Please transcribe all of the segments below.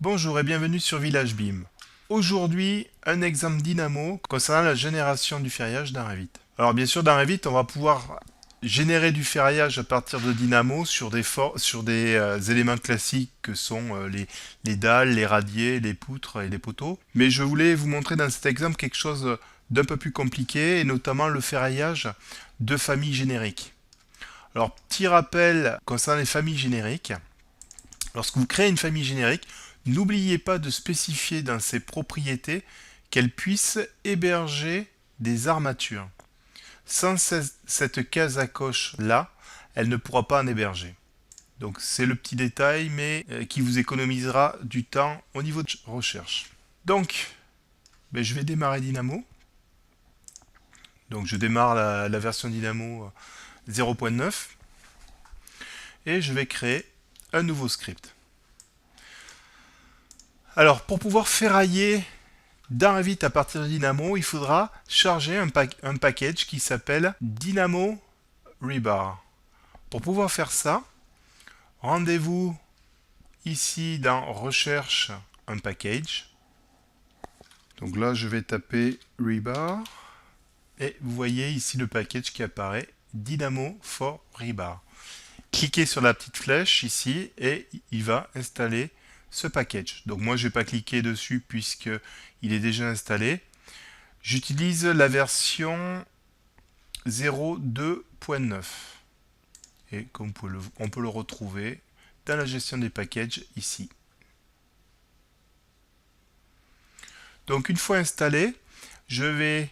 Bonjour et bienvenue sur Village Beam. Aujourd'hui, un exemple dynamo concernant la génération du ferriage dans Revit. Alors bien sûr, dans Revit, on va pouvoir générer du ferriage à partir de dynamo sur des éléments classiques que sont les dalles, les radiers, les poutres et les poteaux. Mais je voulais vous montrer dans cet exemple quelque chose d'un peu plus compliqué, et notamment le ferraillage de familles génériques. Alors, petit rappel concernant les familles génériques. Lorsque vous créez une famille générique, n'oubliez pas de spécifier dans ses propriétés qu'elle puisse héberger des armatures. Sans cette case à coche là, elle ne pourra pas en héberger. Donc c'est le petit détail, mais qui vous économisera du temps au niveau de recherche. Donc, je vais démarrer Dynamo. Donc je démarre la version Dynamo 0.9 et je vais créer un nouveau script. Alors, pour pouvoir ferrailler dans Revit à partir de Dynamo, il faudra charger un package qui s'appelle Dynamo Rebar. Pour pouvoir faire ça, rendez-vous ici dans Recherche un package. Donc là, je vais taper Rebar. Et vous voyez ici le package qui apparaît, Dynamo for Rebar. Cliquez sur la petite flèche ici et il va installer ce package. Donc moi je ne vais pas cliquer dessus puisque il est déjà installé. J'utilise la version 0.2.9 et comme on peut le retrouver dans la gestion des packages ici. Donc une fois installé, je vais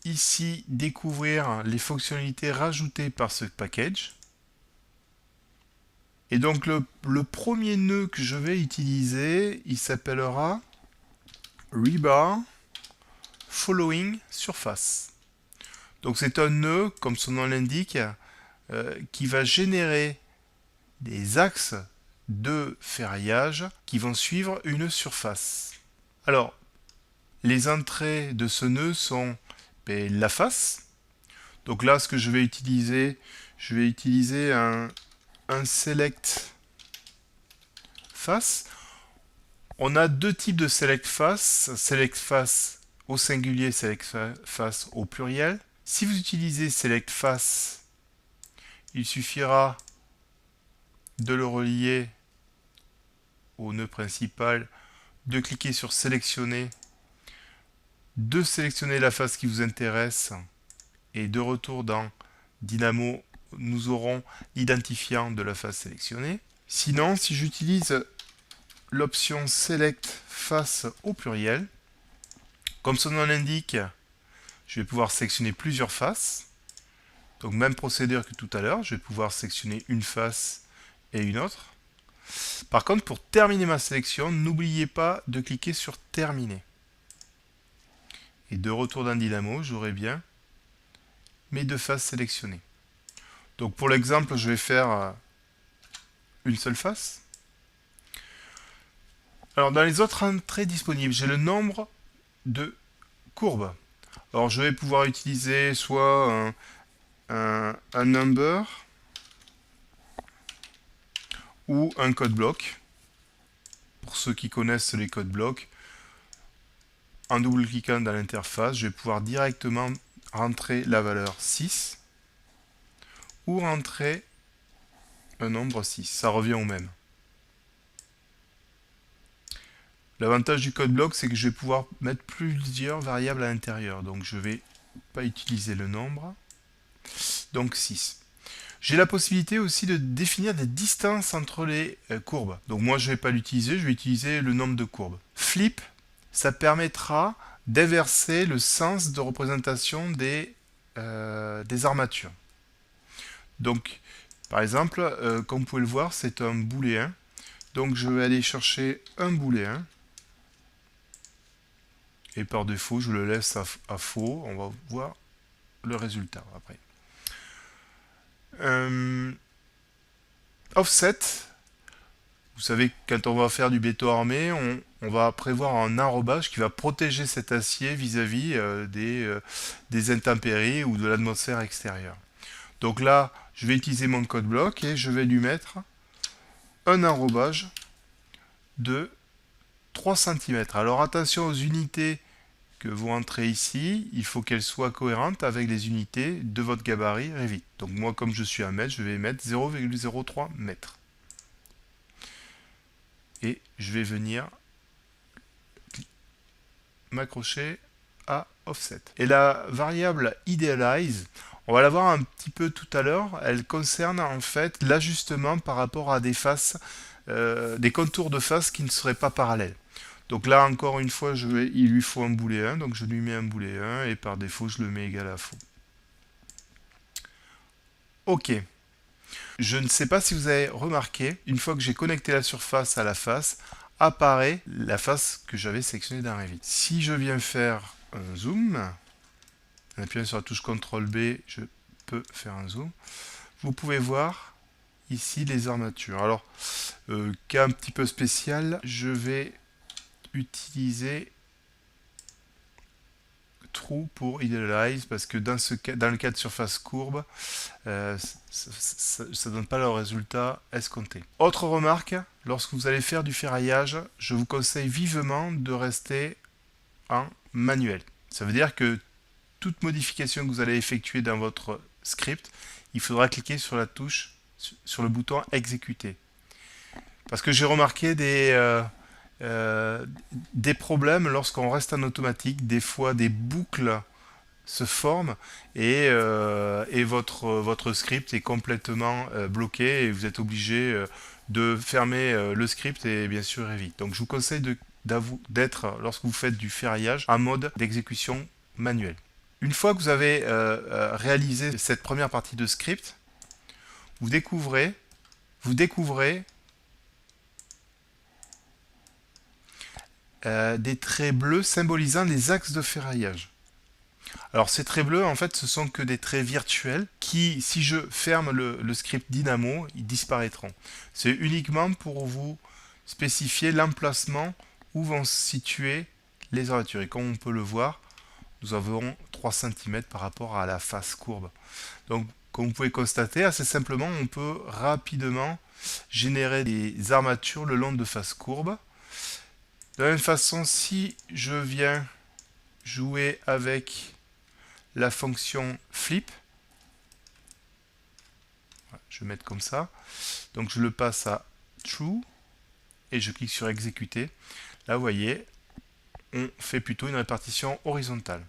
ici découvrir les fonctionnalités rajoutées par ce package. Et donc le premier nœud que je vais utiliser, il s'appellera Rebar Following Surface. Donc c'est un nœud, comme son nom l'indique, qui va générer des axes de ferraillage qui vont suivre une surface. Alors, les entrées de ce nœud sont la face. Donc là, ce que je vais utiliser un select face. On a deux types de select face au singulier, select face au pluriel. Si vous utilisez select face, il suffira de le relier au nœud principal, de cliquer sur sélectionner, de sélectionner la face qui vous intéresse et de retour dans Dynamo, nous aurons l'identifiant de la face sélectionnée. Sinon, si j'utilise l'option Select face au pluriel, comme son nom l'indique, je vais pouvoir sélectionner plusieurs faces. Donc même procédure que tout à l'heure, je vais pouvoir sélectionner une face et une autre. Par contre, pour terminer ma sélection, n'oubliez pas de cliquer sur Terminer. Et de retour dans Dynamo, j'aurai bien mes deux faces sélectionnées. Donc pour l'exemple, je vais faire une seule face. Alors dans les autres entrées disponibles, j'ai le nombre de courbes. Alors je vais pouvoir utiliser soit un number ou un code block. Pour ceux qui connaissent les codes blocs, en double-cliquant dans l'interface, je vais pouvoir directement rentrer la valeur 6 ou rentrer un nombre 6. Ça revient au même. L'avantage du code block, c'est que je vais pouvoir mettre plusieurs variables à l'intérieur. Donc je ne vais pas utiliser le nombre. Donc 6. J'ai la possibilité aussi de définir des distances entre les courbes. Donc moi je ne vais pas l'utiliser, je vais utiliser le nombre de courbes. Flip, ça permettra d'inverser le sens de représentation des armatures. Donc par exemple, comme vous pouvez le voir, c'est un booléen. Donc je vais aller chercher un booléen. Et par défaut, je le laisse à faux. On va voir le résultat après. Offset, vous savez, quand on va faire du béton armé, on va prévoir un enrobage qui va protéger cet acier vis-à-vis des intempéries ou de l'atmosphère extérieure. Donc là, je vais utiliser mon code block et je vais lui mettre un enrobage de 3 cm. Alors attention aux unités que vous entrez ici, il faut qu'elles soient cohérentes avec les unités de votre gabarit Revit. Donc moi, comme je suis à mètre, je vais mettre 0,03 mètres. Et je vais venir m'accrocher à offset. Et la variable idealize, on va la voir un petit peu tout à l'heure, elle concerne en fait l'ajustement par rapport à des faces, des contours de face qui ne seraient pas parallèles. Donc là encore une fois, il lui faut un boulet 1, donc je lui mets un boulet 1 et par défaut je le mets égal à faux. Ok. Je ne sais pas si vous avez remarqué, une fois que j'ai connecté la surface à la face, apparaît la face que j'avais sélectionnée dans Revit. Si je viens faire un zoom, en appuyant sur la touche CTRL B, je peux faire un zoom. Vous pouvez voir ici les armatures. Alors, cas un petit peu spécial, je vais utiliser True pour Idealize parce que dans le cas de surface courbe, ça ne donne pas le résultat escompté. Autre remarque, lorsque vous allez faire du ferraillage, je vous conseille vivement de rester en manuel. Ça veut dire que toute modification que vous allez effectuer dans votre script, il faudra cliquer sur la touche, sur le bouton exécuter. Parce que j'ai remarqué des problèmes lorsqu'on reste en automatique. Des fois, des boucles se forment et votre script est complètement bloqué et vous êtes obligé de fermer le script et bien sûr Revit. Donc je vous conseille d'être, lorsque vous faites du ferraillage, en mode d'exécution manuelle. Une fois que vous avez réalisé cette première partie de script, vous découvrez des traits bleus symbolisant les axes de ferraillage. Alors ces traits bleus, en fait, ce sont que des traits virtuels qui, si je ferme le script Dynamo, ils disparaîtront. C'est uniquement pour vous spécifier l'emplacement où vont se situer les armatures. Et comme on peut le voir, nous avons 3 cm par rapport à la face courbe. Donc, comme vous pouvez constater, assez simplement, on peut rapidement générer des armatures le long de faces courbes. De la même façon, si je viens jouer avec la fonction flip, je vais mettre comme ça, donc je le passe à true et je clique sur exécuter. Là, vous voyez, on fait plutôt une répartition horizontale.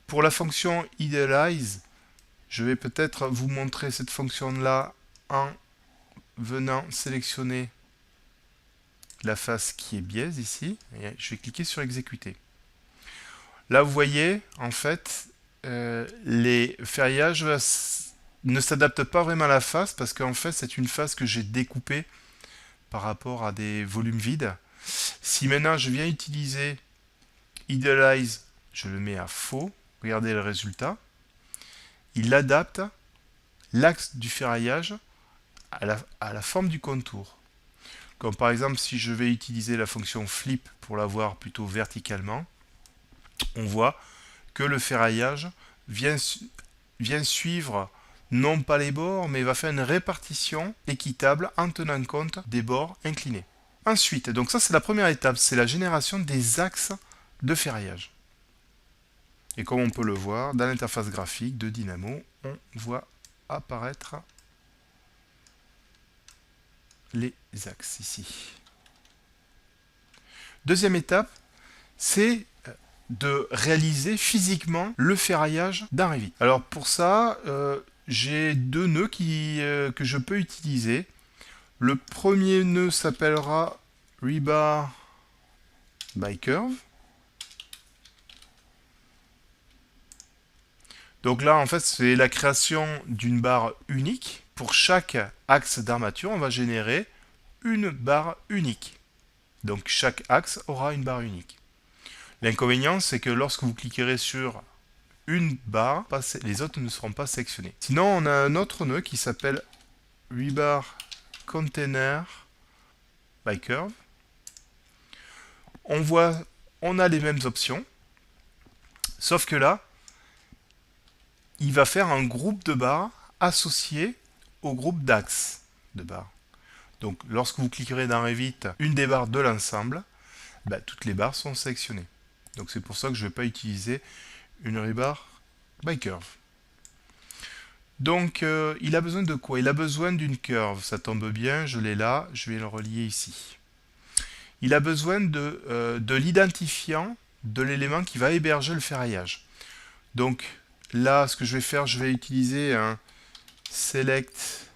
Pour la fonction idealize, je vais peut-être vous montrer cette fonction-là en venant sélectionner la face qui est biaise ici. Et je vais cliquer sur exécuter. Là, vous voyez, en fait, les ferraillages ne s'adaptent pas vraiment à la face parce qu'en fait, c'est une face que j'ai découpée par rapport à des volumes vides. Si maintenant je viens utiliser Idealize, je le mets à faux. Regardez le résultat. Il adapte l'axe du ferraillage à la forme du contour. Comme par exemple, si je vais utiliser la fonction flip pour l'avoir plutôt verticalement, on voit que le ferraillage vient suivre non pas les bords, mais va faire une répartition équitable en tenant compte des bords inclinés. Ensuite, donc ça c'est la première étape, c'est la génération des axes de ferraillage. Et comme on peut le voir, dans l'interface graphique de Dynamo, on voit apparaître les axes ici. Deuxième étape, c'est de réaliser physiquement le ferraillage dans Revit. Alors pour ça, j'ai deux nœuds que je peux utiliser. Le premier nœud s'appellera Rebar by Curve. Donc là, en fait, c'est la création d'une barre unique. Pour chaque axe d'armature, on va générer une barre unique. Donc chaque axe aura une barre unique. L'inconvénient, c'est que lorsque vous cliquerez sur une barre, les autres ne seront pas sélectionnés. Sinon, on a un autre nœud qui s'appelle Rebar Container by Curve. On a les mêmes options, sauf que là, il va faire un groupe de barres associé au groupe d'axes de barres. Donc lorsque vous cliquerez dans Revit une des barres de l'ensemble, toutes les barres sont sélectionnées. Donc c'est pour ça que je ne vais pas utiliser une rebar by curve. Donc il a besoin de quoi? Il a besoin d'une curve, ça tombe bien, je l'ai là, je vais le relier ici. Il a besoin de l'identifiant de l'élément qui va héberger le ferraillage. Donc là, ce que je vais faire, je vais utiliser un select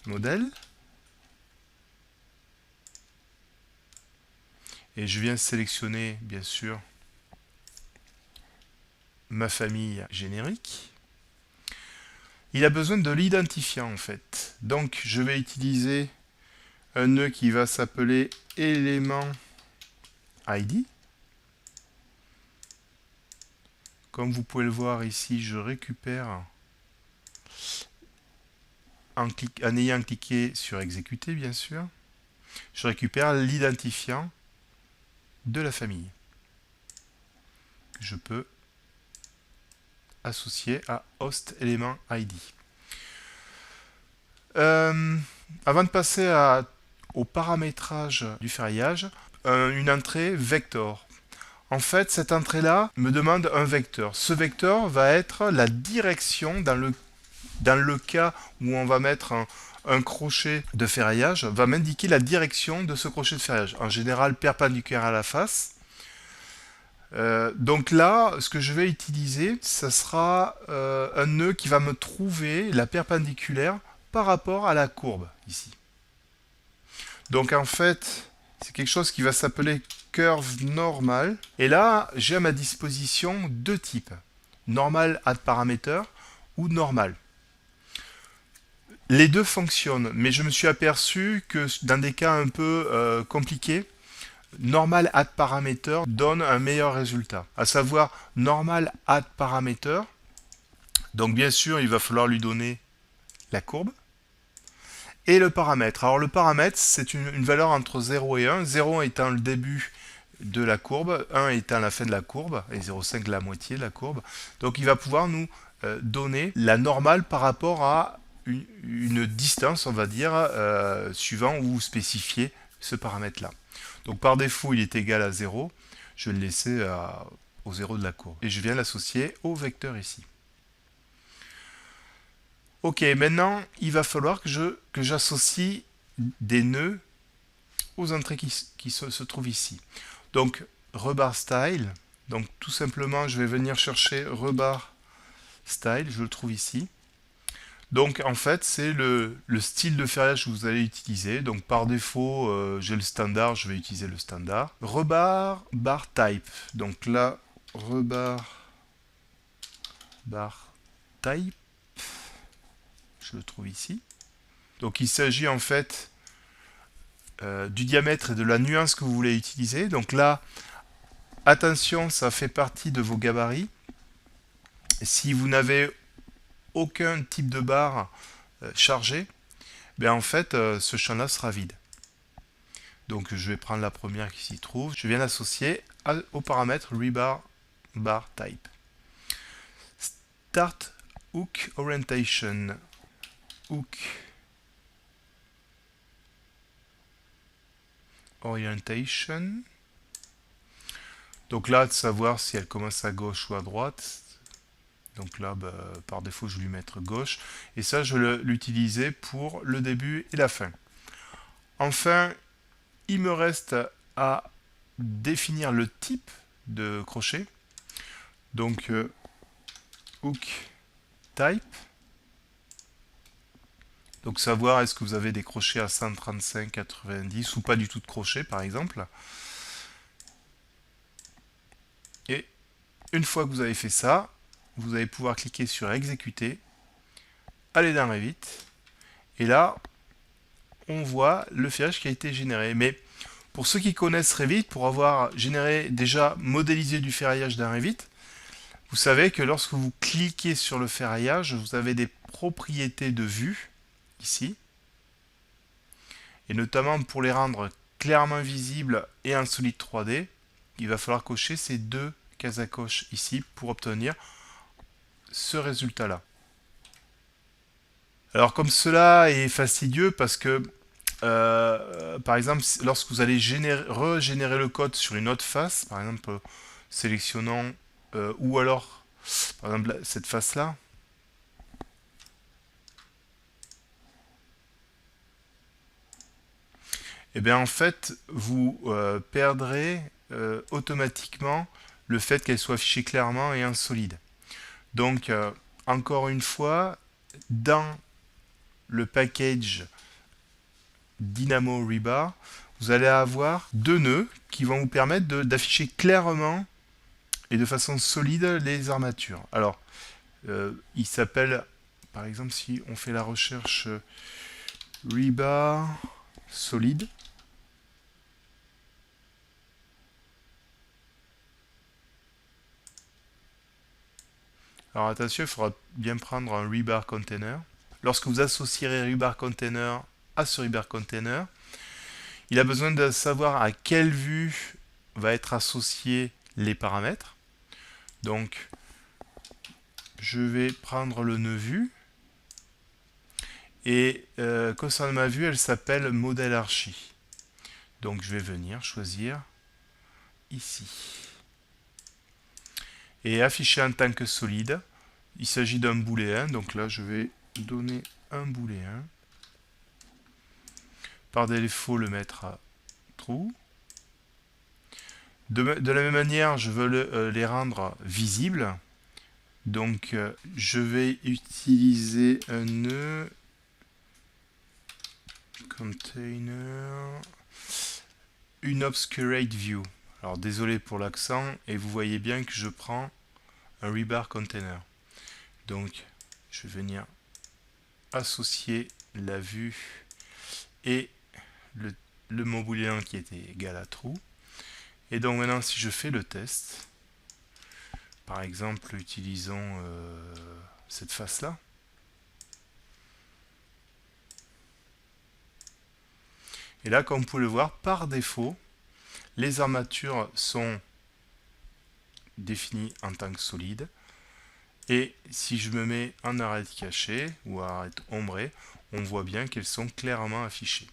modèle. Et je viens sélectionner, bien sûr, ma famille générique. Il a besoin de l'identifiant en fait. Donc je vais utiliser un nœud qui va s'appeler élément ID. Comme vous pouvez le voir ici, je récupère en ayant cliqué sur exécuter bien sûr, je récupère l'identifiant de la famille que je peux associer à host element ID. Avant de passer au paramétrage du ferraillage, une entrée vector. En fait, cette entrée-là me demande un vecteur. Ce vecteur va être la direction dans le cas où on va mettre un crochet de ferraillage, va m'indiquer la direction de ce crochet de ferraillage. En général, perpendiculaire à la face. Donc là, ce que je vais utiliser, ça sera un nœud qui va me trouver la perpendiculaire par rapport à la courbe, ici. Donc en fait, c'est quelque chose qui va s'appeler curve normal. Et là, j'ai à ma disposition deux types. Normal add parameter ou normal. Les deux fonctionnent, mais je me suis aperçu que dans des cas un peu compliqués, normal add parameter donne un meilleur résultat. À savoir, normal add parameter. Donc bien sûr, il va falloir lui donner la courbe. Et le paramètre. Alors le paramètre, c'est une valeur entre 0 et 1. 0 étant le début de la courbe, 1 étant la fin de la courbe, et 0,5 la moitié de la courbe. Donc il va pouvoir nous donner la normale par rapport à une distance, on va dire, suivant où vous spécifiez ce paramètre-là. Donc par défaut, il est égal à 0. Je vais le laisser au 0 de la courbe. Et je viens l'associer au vecteur ici. Ok, maintenant, il va falloir que j'associe des nœuds aux entrées qui se trouvent ici. Donc, rebar style. Donc, tout simplement, je vais venir chercher rebar style. Je le trouve ici. Donc, en fait, c'est le style de ferraillage que vous allez utiliser. Donc, par défaut, j'ai le standard. Je vais utiliser le standard. Rebar bar type. Donc là, rebar bar type. Je le trouve ici. Donc il s'agit en fait du diamètre et de la nuance que vous voulez utiliser. Donc là, attention, ça fait partie de vos gabarits. Si vous n'avez aucun type de barre chargé, en fait, ce champ-là sera vide. Donc je vais prendre la première qui s'y trouve. Je viens l'associer au paramètre rebar bar type. Start hook orientation. Hook orientation. Donc là, de savoir si elle commence à gauche ou à droite. Donc là, par défaut, je vais lui mettre gauche. Et ça, je vais l'utiliser pour le début et la fin. Enfin, il me reste à définir le type de crochet. Donc, hook type. Donc savoir est-ce que vous avez des crochets à 135, 90 ou pas du tout de crochet par exemple. Et une fois que vous avez fait ça, vous allez pouvoir cliquer sur exécuter, aller dans Revit, et là on voit le ferrage qui a été généré. Mais pour ceux qui connaissent Revit, pour avoir généré déjà modélisé du ferraillage dans Revit, vous savez que lorsque vous cliquez sur le ferraillage, vous avez des propriétés de vue ici, et notamment pour les rendre clairement visibles et en solide 3D, il va falloir cocher ces deux cases à coche ici pour obtenir ce résultat là. Alors comme cela est fastidieux parce que par exemple, lorsque vous allez régénérer le code sur une autre face, par exemple sélectionnant ou alors par exemple cette face là, et bien en fait vous perdrez automatiquement le fait qu'elle soit affichée clairement et en solide. Donc encore une fois, dans le package Dynamo Rebar, vous allez avoir deux nœuds qui vont vous permettre d'afficher clairement et de façon solide les armatures. Alors, il s'appelle, par exemple, si on fait la recherche Rebar solide, alors attention, il faudra bien prendre un rebar container. Lorsque vous associerez rebar container à ce rebar container, il a besoin de savoir à quelle vue va être associé les paramètres. Donc, je vais prendre le nœud vue. Et concernant ma vue, elle s'appelle modèle archi. Donc, je vais venir choisir ici. Et afficher en tant que solide. Il s'agit d'un booléen. Donc là, je vais donner un booléen. Par défaut, le mettre à true. De la même manière, je veux les rendre visibles. Donc, je vais utiliser un nœud container une obscurate view. Alors, désolé pour l'accent, et vous voyez bien que je prends un rebar container. Donc, je vais venir associer la vue et le mot booléen qui était égal à true. Et donc maintenant, si je fais le test, par exemple, utilisons cette face-là. Et là, comme vous pouvez le voir, par défaut, les armatures sont définies en tant que solides. Et si je me mets en arête cachée ou arête ombrée, on voit bien qu'elles sont clairement affichées.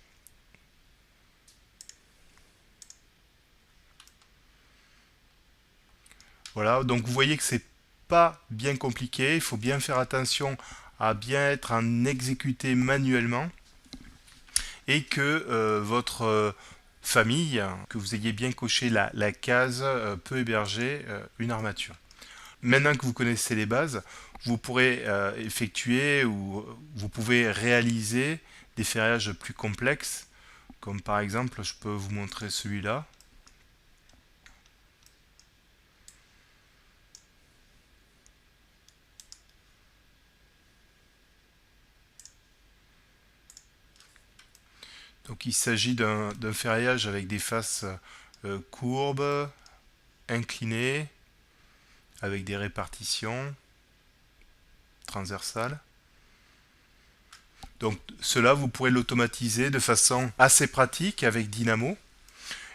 Voilà, donc vous voyez que c'est pas bien compliqué, il faut bien faire attention à bien être en exécuté manuellement et que votre famille, que vous ayez bien coché la case, peut héberger une armature. Maintenant que vous connaissez les bases, vous pourrez effectuer ou vous pouvez réaliser des ferrailles plus complexes, comme par exemple, je peux vous montrer celui-là. Donc il s'agit d'un ferraillage avec des faces courbes, inclinées, avec des répartitions transversales. Donc cela, vous pourrez l'automatiser de façon assez pratique avec Dynamo.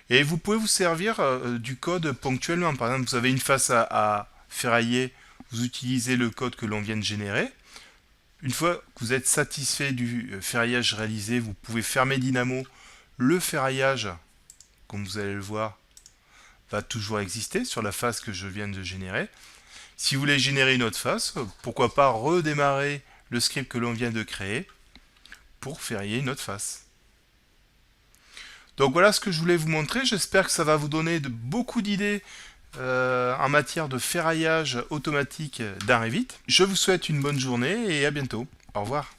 Et vous pouvez vous servir du code ponctuellement. Par exemple, vous avez une face à ferrailler, vous utilisez le code que l'on vient de générer. Une fois que vous êtes satisfait du ferraillage réalisé, vous pouvez fermer Dynamo. Le ferraillage, comme vous allez le voir, va toujours exister sur la face que je viens de générer. Si vous voulez générer une autre face, pourquoi pas redémarrer le script que l'on vient de créer pour ferrailler une autre face. Donc voilà ce que je voulais vous montrer. J'espère que ça va vous donner beaucoup d'idées en matière de ferraillage automatique dans Revit. Je vous souhaite une bonne journée et à bientôt. Au revoir.